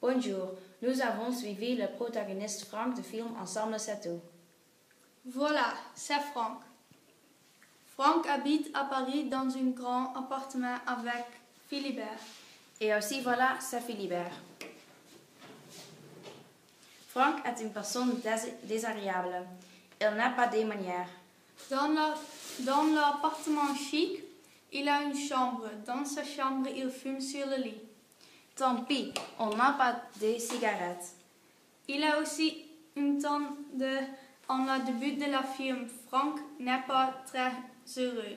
Bonjour, nous avons suivi le protagoniste Frank du film Ensemble c'est tout. Voilà, c'est Frank. Frank habite à Paris dans un grand appartement avec Philibert. Et aussi voilà, c'est Philibert. Frank est une personne désagréable. Il n'a pas de manières. Dans l'appartement chic, il a une chambre. Dans sa chambre, il fume sur le lit. Tant pis, on n'a pas de cigarettes. Il a aussi une tonne de... En le début de la film, Frank n'est pas très heureux.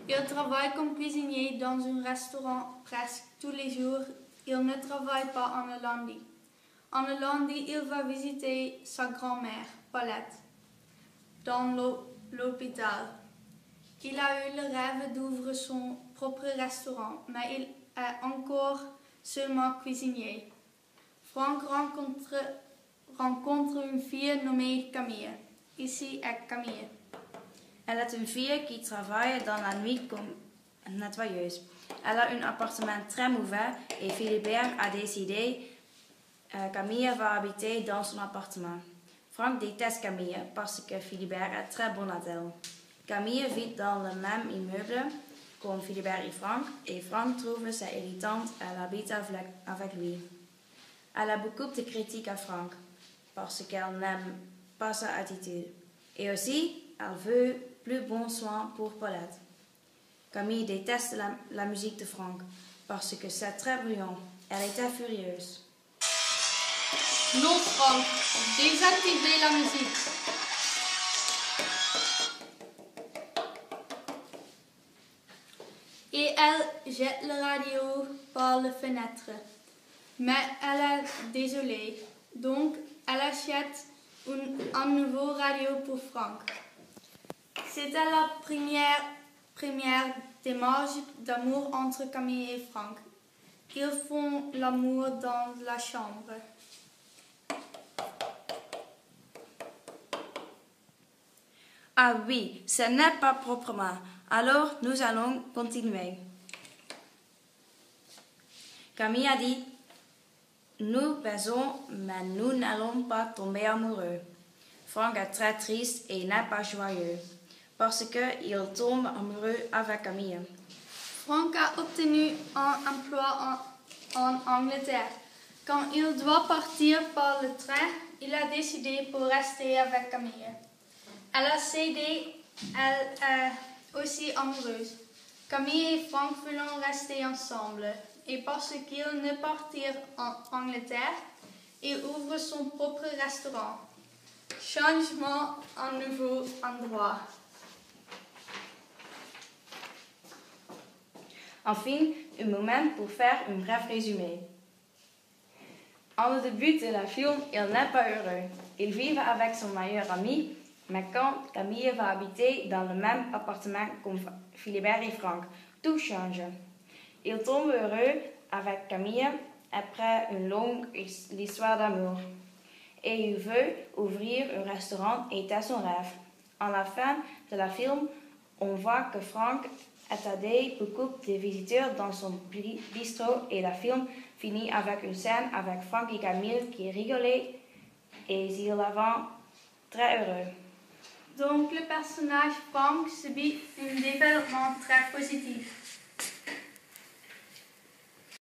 Il travaille comme cuisinier dans un restaurant presque tous les jours. Il ne travaille pas en Hollande. En Hollande, il va visiter sa grand-mère, Paulette, dans l'hôpital. Il a eu le rêve d'ouvrir son propre restaurant, mais il est encore seulement cuisinier. Frank rencontre une fille nommée Camille. Ici est Camille. Elle est une fille qui travaille dans la nuit comme nettoyeuse. Elle a un appartement très mauvais et Philibert a décidé que Camille va habiter dans son appartement. Frank déteste Camille parce que Philibert est très bon à elle. Camille vit dans le même immeuble comme Philibert et Frank trouve ça irritante. Elle habite avec lui. Elle a beaucoup de critiques à Frank parce qu'elle n'aime pas sa attitude. Et aussi, elle veut plus bon soin pour Paulette. Camille déteste la musique de Frank parce que c'est très bruyant. Elle était furieuse. Non, Frank, désactivez la musique. Et elle jette la radio par la fenêtre. Mais elle est désolée, donc elle achète un nouveau radio pour Frank. C'était la première démarche d'amour entre Camille et Frank. Ils font l'amour dans la chambre. Ah oui, ce n'est pas proprement. Alors, nous allons continuer. Camille a dit, nous baisons, mais nous n'allons pas tomber amoureux. Frank est très triste et n'est pas joyeux, parce qu'il tombe amoureux avec Camille. Frank a obtenu un emploi en Angleterre. Quand il doit partir par le train, il a décidé pour rester avec Camille. Elle a cédé, elle est aussi amoureuse. Camille et Frank voulaient rester ensemble. Et parce qu'ils ne partirent en Angleterre, il ouvre son propre restaurant. Changement, un nouveau endroit. Enfin, un moment pour faire un bref résumé. En le début de la film, il n'est pas heureux. Il vit avec son meilleur ami, mais quand Camille va habiter dans le même appartement comme Philibert et Frank, tout change. Il tombe heureux avec Camille après une longue histoire d'amour. Et il veut ouvrir un restaurant et c'est son rêve. À la fin de la film, on voit que Frank attendait beaucoup de visiteurs dans son bistrot et le film finit avec une scène avec Frank et Camille qui rigolaient et ils avaient très heureux. Donc le personnage Frank subit un développement très positif.